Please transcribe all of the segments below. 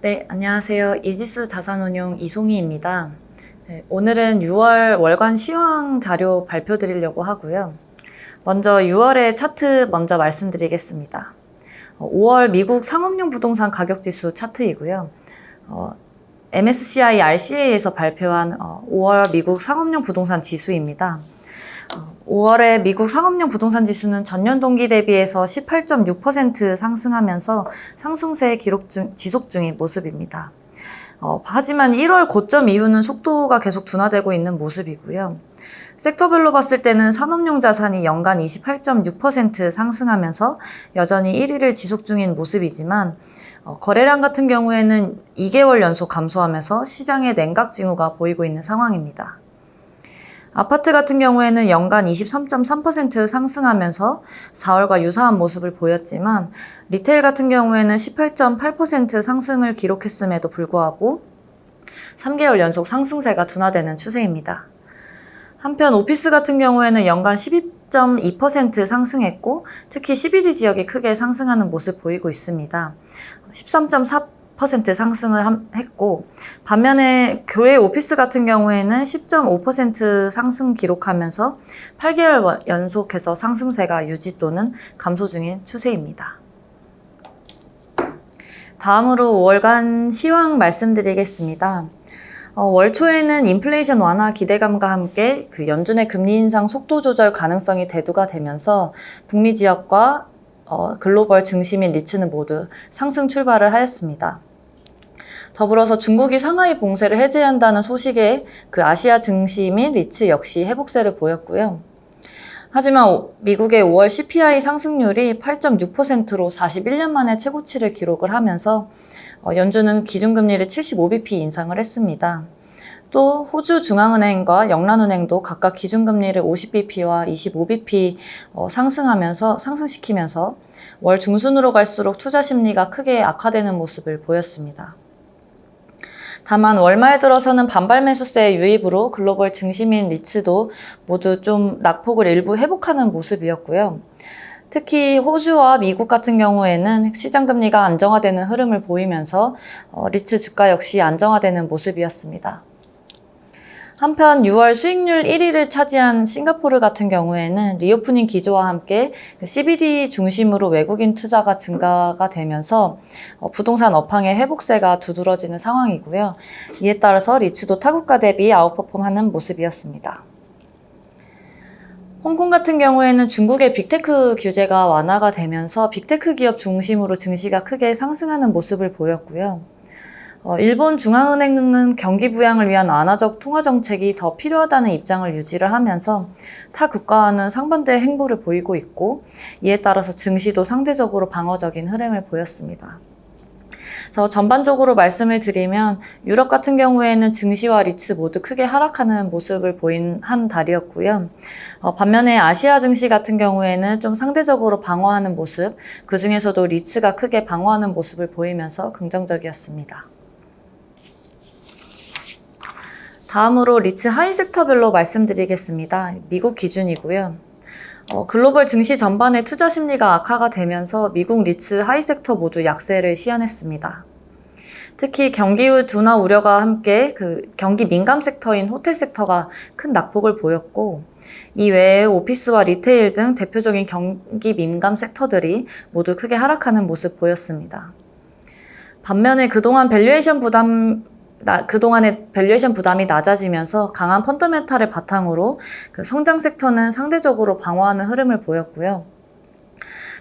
네, 안녕하세요. 이지스 자산운용 이송희입니다. 네, 오늘은 6월 월간 시황 자료 발표 드리려고 하고요. 먼저 6월의 차트 먼저 말씀드리겠습니다. 5월 미국 상업용 부동산 가격지수 차트이고요. MSCI RCA에서 발표한 5월 미국 상업용 부동산 지수입니다. 5월에 미국 상업용 부동산 지수는 전년 동기 대비해서 18.6% 상승하면서 상승세 지속 중인 모습입니다. 하지만 1월 고점 이후는 속도가 계속 둔화되고 있는 모습이고요. 섹터별로 봤을 때는 산업용 자산이 연간 28.6% 상승하면서 여전히 1위를 지속 중인 모습이지만 거래량 같은 경우에는 2개월 연속 감소하면서 시장의 냉각 징후가 보이고 있는 상황입니다. 아파트 같은 경우에는 연간 23.3% 상승하면서 4월과 유사한 모습을 보였지만 리테일 같은 경우에는 18.8% 상승을 기록했음에도 불구하고 3개월 연속 상승세가 둔화되는 추세입니다. 한편 오피스 같은 경우에는 연간 12.2% 상승했고 특히 CBD 지역이 크게 상승하는 모습 보이고 있습니다. 13.4% 상승을 했고 반면에 교외 오피스 같은 경우에는 10.5% 상승 기록하면서 8개월 연속해서 상승세가 유지 또는 감소 중인 추세입니다. 다음으로 5월간 시황 말씀드리겠습니다. 월 초에는 인플레이션 완화 기대감과 함께 연준의 금리 인상 속도 조절 가능성이 대두가 되면서 북미 지역과 글로벌 증시 및 리츠는 모두 상승 출발을 하였습니다. 더불어서 중국이 상하이 봉쇄를 해제한다는 소식에 아시아 증시 및 리츠 역시 회복세를 보였고요. 하지만 미국의 5월 CPI 상승률이 8.6%로 41년 만에 최고치를 기록을 하면서 연준은 기준금리를 75bp 인상을 했습니다. 또 호주 중앙은행과 영란은행도 각각 기준금리를 50bp와 25bp 상승시키면서 월 중순으로 갈수록 투자 심리가 크게 악화되는 모습을 보였습니다. 다만 월말 들어서는 반발 매수세의 유입으로 글로벌 증시 및 리츠도 모두 좀 낙폭을 일부 회복하는 모습이었고요. 특히 호주와 미국 같은 경우에는 시장 금리가 안정화되는 흐름을 보이면서 리츠 주가 역시 안정화되는 모습이었습니다. 한편 6월 수익률 1위를 차지한 싱가포르 같은 경우에는 리오프닝 기조와 함께 CBD 중심으로 외국인 투자가 증가가 되면서 부동산 업황의 회복세가 두드러지는 상황이고요. 이에 따라서 리츠도 타국가 대비 아웃퍼폼하는 모습이었습니다. 홍콩 같은 경우에는 중국의 빅테크 규제가 완화가 되면서 빅테크 기업 중심으로 증시가 크게 상승하는 모습을 보였고요. 일본 중앙은행은 경기 부양을 위한 완화적 통화 정책이 더 필요하다는 입장을 유지를 하면서 타 국가와는 상반된 행보를 보이고 있고 이에 따라서 증시도 상대적으로 방어적인 흐름을 보였습니다. 그래서 전반적으로 말씀을 드리면 유럽 같은 경우에는 증시와 리츠 모두 크게 하락하는 모습을 보인 한 달이었고요. 반면에 아시아 증시 같은 경우에는 좀 상대적으로 방어하는 모습, 그 중에서도 리츠가 크게 방어하는 모습을 보이면서 긍정적이었습니다. 다음으로 리츠 하이 섹터별로 말씀드리겠습니다. 미국 기준이고요. 글로벌 증시 전반의 투자 심리가 악화가 되면서 미국 리츠 하이 섹터 모두 약세를 시현했습니다. 특히 경기 둔화 우려가 함께 경기 민감 섹터인 호텔 섹터가 큰 낙폭을 보였고 이 외에 오피스와 리테일 등 대표적인 경기 민감 섹터들이 모두 크게 하락하는 모습 보였습니다. 반면에 그동안의 밸류에이션 부담이 낮아지면서 강한 펀더멘탈을 바탕으로 성장 섹터는 상대적으로 방어하는 흐름을 보였고요.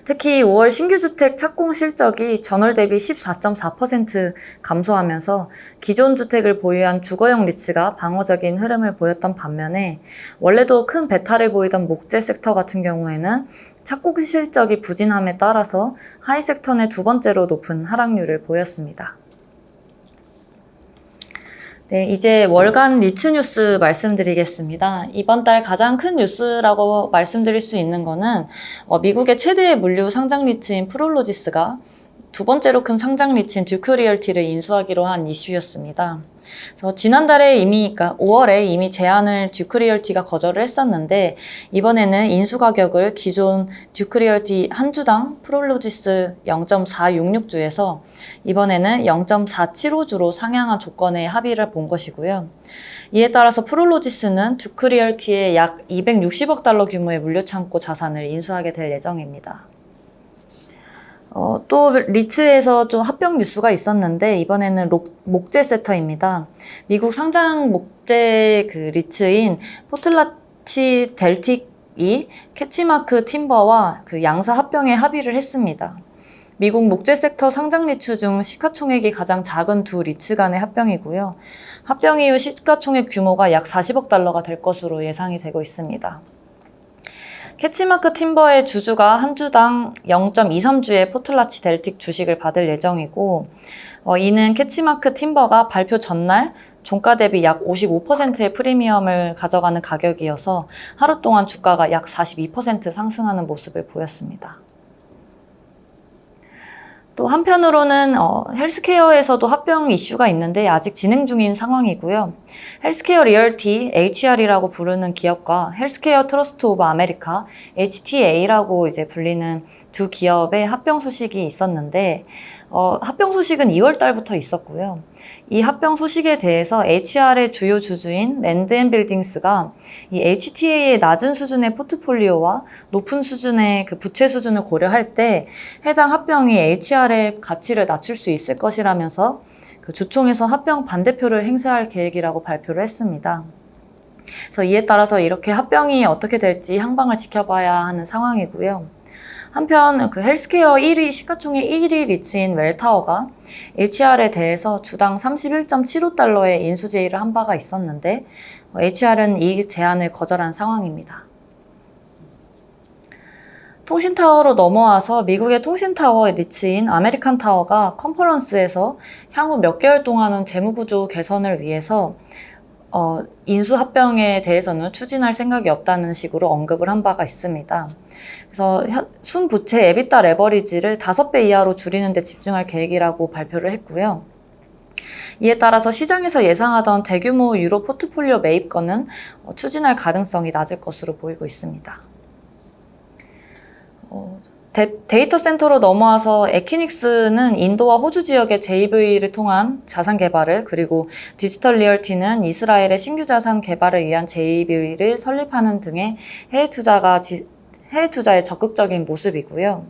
특히 5월 신규 주택 착공 실적이 전월 대비 14.4% 감소하면서 기존 주택을 보유한 주거용 리츠가 방어적인 흐름을 보였던 반면에 원래도 큰 배탈을 보이던 목재 섹터 같은 경우에는 착공 실적이 부진함에 따라서 하이 섹터 내 두 번째로 높은 하락률을 보였습니다. 네, 이제 월간 리츠 뉴스 말씀드리겠습니다. 이번 달 가장 큰 뉴스라고 말씀드릴 수 있는 거는 미국의 최대의 물류 상장 리츠인 프롤로지스가 두 번째로 큰 상장 리츠인 듀크 리얼티를 인수하기로 한 이슈였습니다. 그래서 지난달에 그러니까 5월에 이미 제안을 듀크 리얼티가 거절을 했었는데 이번에는 인수 가격을 기존 듀크 리얼티 한 주당 프롤로지스 0.466주에서 이번에는 0.475주로 상향한 조건에 합의를 본 것이고요. 이에 따라서 프롤로지스는 듀크 리얼티의 약 260억 달러 규모의 물류창고 자산을 인수하게 될 예정입니다. 또 리츠에서 좀 합병 뉴스가 있었는데 이번에는 목재 섹터입니다. 미국 상장 목재 리츠인 포틀라치 델틱이 캐치마크 팀버와 양사 합병에 합의를 했습니다. 미국 목재 섹터 상장 리츠 중 시가총액이 가장 작은 두 리츠 간의 합병이고요. 합병 이후 시가총액 규모가 약 40억 달러가 될 것으로 예상이 되고 있습니다. 캐치마크 팀버의 주주가 한 주당 0.23주의 포틀라치 델틱 주식을 받을 예정이고 이는 캐치마크 팀버가 발표 전날 종가 대비 약 55%의 프리미엄을 가져가는 가격이어서 하루 동안 주가가 약 42% 상승하는 모습을 보였습니다. 또 한편으로는 헬스케어에서도 합병 이슈가 있는데 아직 진행 중인 상황이고요. 헬스케어 리얼티 HR이라고 부르는 기업과 헬스케어 트러스트 오브 아메리카 HTA라고 이제 불리는 두 기업의 합병 소식이 있었는데 합병 소식은 2월 달부터 있었고요. 이 합병 소식에 대해서 HR의 주요 주주인 랜드앤빌딩스가 이 HTA의 낮은 수준의 포트폴리오와 높은 수준의 부채 수준을 고려할 때 해당 합병이 HR의 가치를 낮출 수 있을 것이라면서 주총에서 합병 반대표를 행사할 계획이라고 발표를 했습니다. 그래서 이에 따라서 이렇게 합병이 어떻게 될지 향방을 지켜봐야 하는 상황이고요. 한편 헬스케어 1위 시가총액 1위 리츠인 웰타워가 HR에 대해서 주당 31.75달러의 인수 제의를 한 바가 있었는데 HR은 이 제안을 거절한 상황입니다. 통신타워로 넘어와서 미국의 통신타워 리츠인 아메리칸 타워가 컨퍼런스에서 향후 몇 개월 동안은 재무구조 개선을 위해서 인수 합병에 대해서는 추진할 생각이 없다는 식으로 언급을 한 바가 있습니다. 그래서 순부채 에비타 레버리지를 5배 이하로 줄이는 데 집중할 계획이라고 발표를 했고요. 이에 따라서 시장에서 예상하던 대규모 유로 포트폴리오 매입건은 추진할 가능성이 낮을 것으로 보이고 있습니다. 데이터 센터로 넘어와서 에키닉스는 인도와 호주 지역의 JV를 통한 자산 개발을 그리고 디지털 리얼티는 이스라엘의 신규 자산 개발을 위한 JV를 설립하는 등의 해외 투자에 적극적인 모습이고요.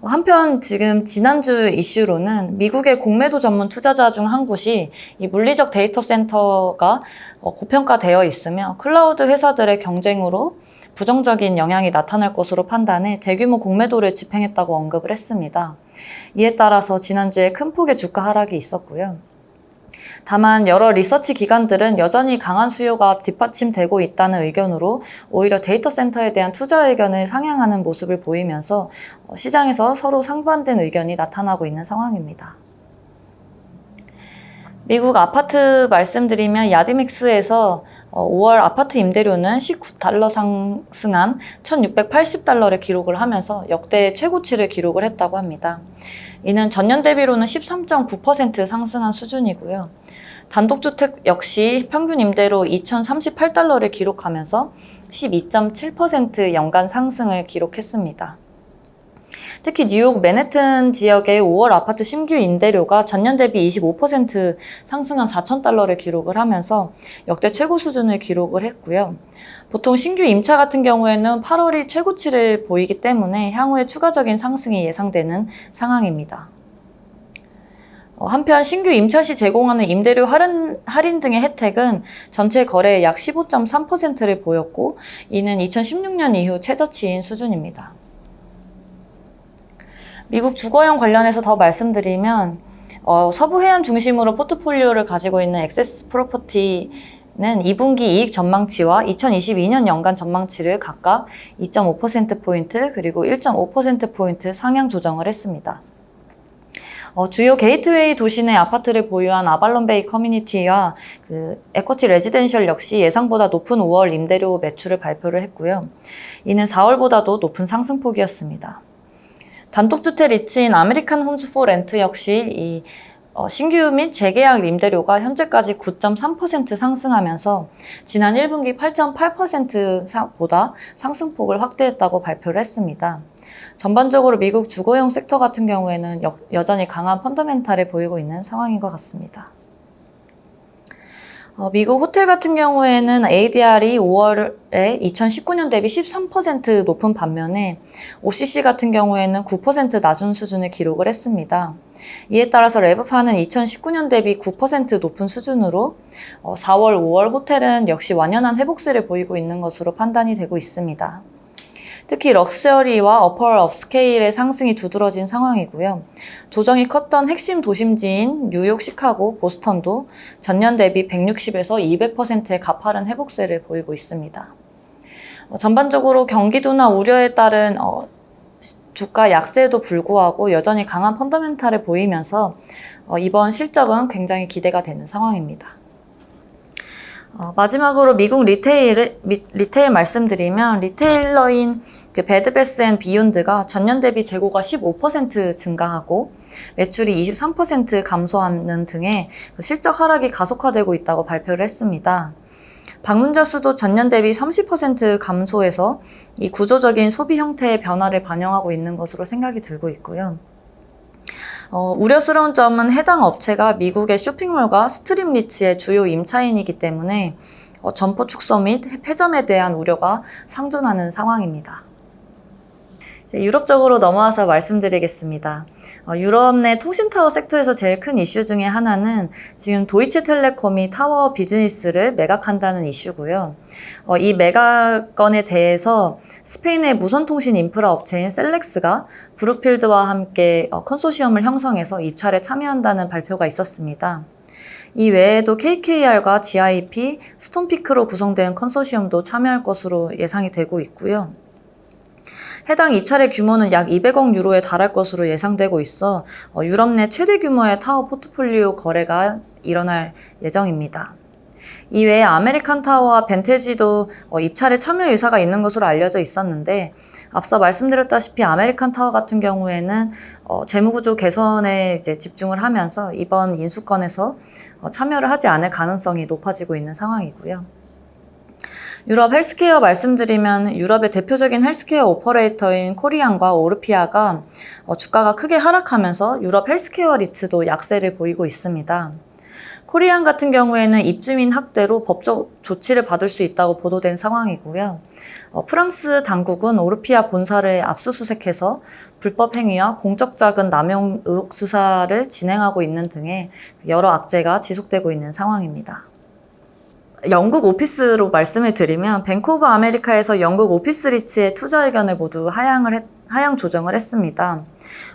한편 지난주 이슈로는 미국의 공매도 전문 투자자 중 한 곳이 이 물리적 데이터 센터가 고평가되어 있으며 클라우드 회사들의 경쟁으로 부정적인 영향이 나타날 것으로 판단해 대규모 공매도를 집행했다고 언급을 했습니다. 이에 따라서 지난주에 큰 폭의 주가 하락이 있었고요. 다만 여러 리서치 기관들은 여전히 강한 수요가 뒷받침되고 있다는 의견으로 오히려 데이터 센터에 대한 투자 의견을 상향하는 모습을 보이면서 시장에서 서로 상반된 의견이 나타나고 있는 상황입니다. 미국 아파트 말씀드리면 야드믹스에서 5월 아파트 임대료는 19달러 상승한 1,680달러를 기록을 하면서 역대 최고치를 기록을 했다고 합니다. 이는 전년 대비로는 13.9% 상승한 수준이고요. 단독주택 역시 평균 임대료 2,038달러를 기록하면서 12.7% 연간 상승을 기록했습니다. 특히 뉴욕 맨해튼 지역의 5월 아파트 신규 임대료가 전년 대비 25% 상승한 4,000달러를 기록을 하면서 역대 최고 수준을 기록을 했고요. 보통 신규 임차 같은 경우에는 8월이 최고치를 보이기 때문에 향후에 추가적인 상승이 예상되는 상황입니다. 한편 신규 임차 시 제공하는 임대료 할인 등의 혜택은 전체 거래의 약 15.3%를 보였고 이는 2016년 이후 최저치인 수준입니다. 미국 주거용 관련해서 더 말씀드리면 서부 해안 중심으로 포트폴리오를 가지고 있는 액세스 프로퍼티는 2분기 이익 전망치와 2022년 연간 전망치를 각각 2.5%포인트 그리고 1.5%포인트 상향 조정을 했습니다. 주요 게이트웨이 도시 내 아파트를 보유한 아발론베이 커뮤니티와 에쿼티 레지덴셜 역시 예상보다 높은 5월 임대료 매출을 발표를 했고요. 이는 4월보다도 높은 상승폭이었습니다. 단독주택 리츠인 아메리칸 홈즈 포 렌트 역시 신규 및 재계약 임대료가 현재까지 9.3% 상승하면서 지난 1분기 8.8%보다 상승폭을 확대했다고 발표를 했습니다. 전반적으로 미국 주거용 섹터 같은 경우에는 여전히 강한 펀더멘탈을 보이고 있는 상황인 것 같습니다. 미국 호텔 같은 경우에는 ADR이 5월에 2019년 대비 13% 높은 반면에 OCC 같은 경우에는 9% 낮은 수준을 기록을 했습니다. 이에 따라서 레브파는 2019년 대비 9% 높은 수준으로 4월, 5월 호텔은 역시 완연한 회복세를 보이고 있는 것으로 판단이 되고 있습니다. 특히 럭셔리와 어퍼 업스케일의 상승이 두드러진 상황이고요. 조정이 컸던 핵심 도심지인 뉴욕, 시카고, 보스턴도 전년 대비 160에서 200%의 가파른 회복세를 보이고 있습니다. 전반적으로 경기도나 우려에 따른 주가 약세에도 불구하고 여전히 강한 펀더멘탈을 보이면서 이번 실적은 굉장히 기대가 되는 상황입니다. 마지막으로 미국 리테일 말씀드리면 리테일러인 베드베스 앤 비욘드가 전년 대비 재고가 15% 증가하고 매출이 23% 감소하는 등의 실적 하락이 가속화되고 있다고 발표를 했습니다. 방문자 수도 전년 대비 30% 감소해서 이 구조적인 소비 형태의 변화를 반영하고 있는 것으로 생각이 들고 있고요. 우려스러운 점은 해당 업체가 미국의 쇼핑몰과 스트립 리츠의 주요 임차인이기 때문에 점포 축소 및 폐점에 대한 우려가 상존하는 상황입니다. 유럽 쪽으로 넘어와서 말씀드리겠습니다. 유럽 내 통신타워 섹터에서 제일 큰 이슈 중에 하나는 지금 도이체텔레콤이 타워 비즈니스를 매각한다는 이슈고요. 이 매각건에 대해서 스페인의 무선통신 인프라 업체인 셀렉스가 브룩필드와 함께 컨소시엄을 형성해서 입찰에 참여한다는 발표가 있었습니다. 이 외에도 KKR과 GIP, 스톤피크로 구성된 컨소시엄도 참여할 것으로 예상이 되고 있고요. 해당 입찰의 규모는 약 200억 유로에 달할 것으로 예상되고 있어 유럽 내 최대 규모의 타워 포트폴리오 거래가 일어날 예정입니다. 이외에 아메리칸 타워와 벤테지도 입찰에 참여 의사가 있는 것으로 알려져 있었는데 앞서 말씀드렸다시피 아메리칸 타워 같은 경우에는 재무구조 개선에 이제 집중을 하면서 이번 인수건에서 참여를 하지 않을 가능성이 높아지고 있는 상황이고요. 유럽 헬스케어 말씀드리면 유럽의 대표적인 헬스케어 오퍼레이터인 코리안과 오르피아가 주가가 크게 하락하면서 유럽 헬스케어 리츠도 약세를 보이고 있습니다. 코리안 같은 경우에는 입주민 학대로 법적 조치를 받을 수 있다고 보도된 상황이고요. 프랑스 당국은 오르피아 본사를 압수수색해서 불법 행위와 공적 자금 남용 의혹 수사를 진행하고 있는 등의 여러 악재가 지속되고 있는 상황입니다. 영국 오피스로 말씀을 드리면 뱅크 오브 아메리카에서 영국 오피스 리츠의 투자 의견을 모두 하향 조정을 했습니다.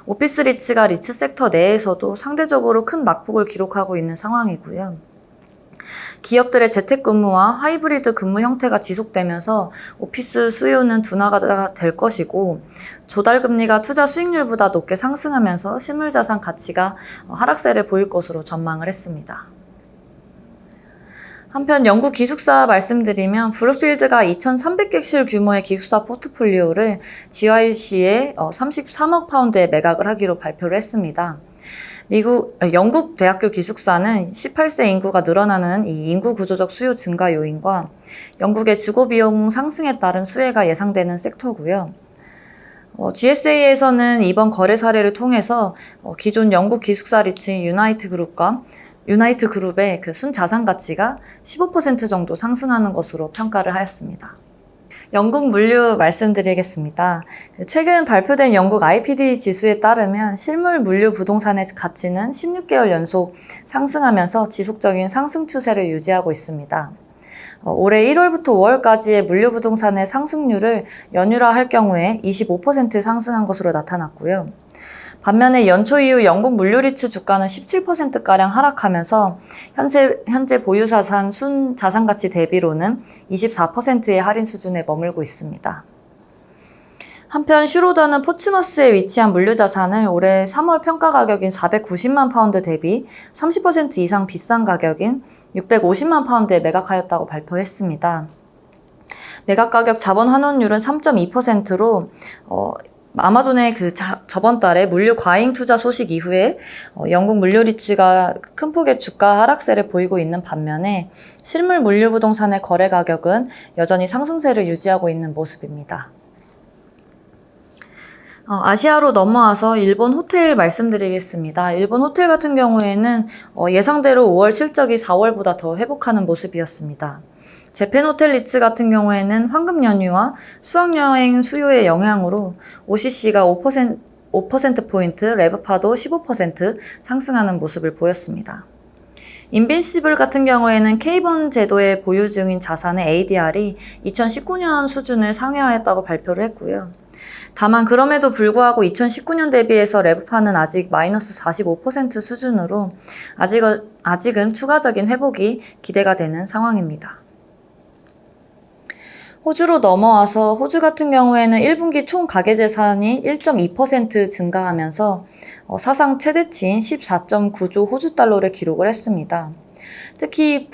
오피스 리츠가 리츠 섹터 내에서도 상대적으로 큰 낙폭을 기록하고 있는 상황이고요. 기업들의 재택근무와 하이브리드 근무 형태가 지속되면서 오피스 수요는 둔화가 될 것이고 조달금리가 투자 수익률보다 높게 상승하면서 실물자산 가치가 하락세를 보일 것으로 전망을 했습니다. 한편 영국 기숙사 말씀드리면 브룩필드가 2,300객실 규모의 기숙사 포트폴리오를 GIC에 33억 파운드에 매각을 하기로 발표를 했습니다. 영국 대학교 기숙사는 18세 인구가 늘어나는 이 인구 구조적 수요 증가 요인과 영국의 주거 비용 상승에 따른 수혜가 예상되는 섹터고요. GSA에서는 이번 거래 사례를 통해서 기존 영국 기숙사 리츠인 유나이트 그룹의 순자산 가치가 15% 정도 상승하는 것으로 평가를 하였습니다. 영국 물류 말씀드리겠습니다. 최근 발표된 영국 IPD 지수에 따르면 실물 물류 부동산의 가치는 16개월 연속 상승하면서 지속적인 상승 추세를 유지하고 있습니다. 올해 1월부터 5월까지의 물류 부동산의 상승률을 연율화할 경우에 25% 상승한 것으로 나타났고요. 반면에 연초 이후 영국 물류리츠 주가는 17%가량 하락하면서 현재 보유자산 순자산가치 대비로는 24%의 할인 수준에 머물고 있습니다. 한편 슈로더는 포츠머스에 위치한 물류자산을 올해 3월 평가 가격인 490만 파운드 대비 30% 이상 비싼 가격인 650만 파운드에 매각하였다고 발표했습니다. 매각 가격 자본 환원율은 3.2%로 아마존의 저번 달에 물류 과잉 투자 소식 이후에 영국 물류 리츠가 큰 폭의 주가 하락세를 보이고 있는 반면에 실물 물류 부동산의 거래 가격은 여전히 상승세를 유지하고 있는 모습입니다. 아시아로 넘어와서 일본 호텔 말씀드리겠습니다. 일본 호텔 같은 경우에는 예상대로 5월 실적이 4월보다 더 회복하는 모습이었습니다. 재팬 호텔 리츠 같은 경우에는 황금 연휴와 수학여행 수요의 영향으로 OCC가 5%포인트, 레브파도 15% 상승하는 모습을 보였습니다. 인빈시블 같은 경우에는 K본 제도의 보유 중인 자산의 ADR이 2019년 수준을 상회하였다고 발표를 했고요. 다만 그럼에도 불구하고 2019년 대비해서 레브파는 아직 마이너스 45% 수준으로 아직은 추가적인 회복이 기대가 되는 상황입니다. 호주로 넘어와서 호주 같은 경우에는 1분기 총 가계재산이 1.2% 증가하면서 사상 최대치인 14.9조 호주 달러를 기록을 했습니다. 특히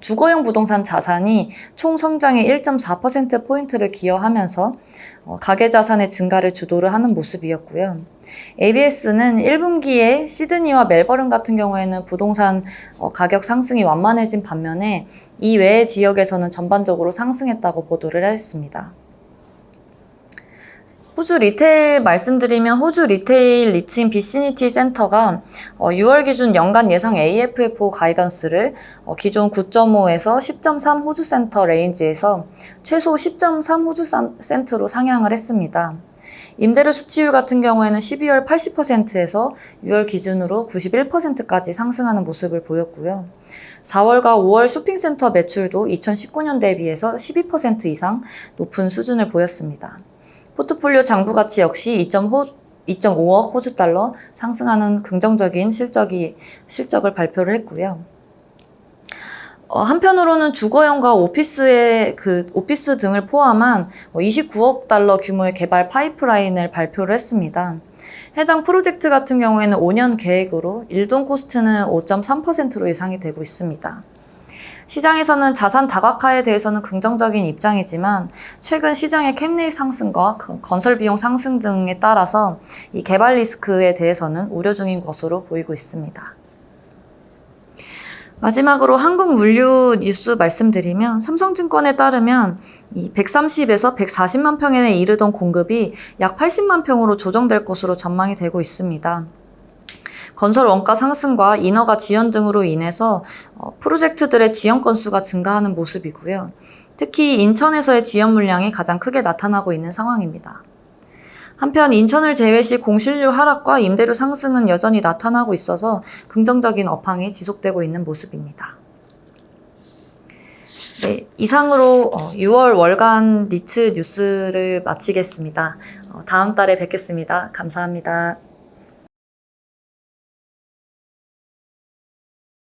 주거용 부동산 자산이 총 성장의 1.4%포인트를 기여하면서 가계자산의 증가를 주도를 하는 모습이었고요. ABS는 1분기에 시드니와 멜버른 같은 경우에는 부동산 가격 상승이 완만해진 반면에 이 외의 지역에서는 전반적으로 상승했다고 보도를 했습니다. 호주 리테일 말씀드리면 호주 리테일 리츠인 비시니티 센터가 6월 기준 연간 예상 AFFO 가이던스를 기존 9.5에서 10.3 호주 센터 레인지에서 최소 10.3 호주 센트로 상향을 했습니다. 임대료 수치율 같은 경우에는 12월 80%에서 6월 기준으로 91%까지 상승하는 모습을 보였고요. 4월과 5월 쇼핑센터 매출도 2019년 대비해서 12% 이상 높은 수준을 보였습니다. 포트폴리오 장부가치 역시 2.5억 호주 달러 상승하는 긍정적인 실적을 발표를 했고요. 한편으로는 주거용과 오피스 등을 포함한 29억 달러 규모의 개발 파이프라인을 발표를 했습니다. 해당 프로젝트 같은 경우에는 5년 계획으로 일동 코스트는 5.3%로 예상이 되고 있습니다. 시장에서는 자산 다각화에 대해서는 긍정적인 입장이지만 최근 시장의 캡레이트 상승과 건설 비용 상승 등에 따라서 이 개발 리스크에 대해서는 우려 중인 것으로 보이고 있습니다. 마지막으로 한국 물류 뉴스 말씀드리면 삼성증권에 따르면 이 130에서 140만 평에 이르던 공급이 약 80만 평으로 조정될 것으로 전망이 되고 있습니다. 건설 원가 상승과 인허가 지연 등으로 인해서 프로젝트들의 지연 건수가 증가하는 모습이고요. 특히 인천에서의 지연 물량이 가장 크게 나타나고 있는 상황입니다. 한편 인천을 제외시 공실률 하락과 임대료 상승은 여전히 나타나고 있어서 긍정적인 업황이 지속되고 있는 모습입니다. 네, 이상으로 6월 월간 리츠 뉴스를 마치겠습니다. 다음 달에 뵙겠습니다. 감사합니다.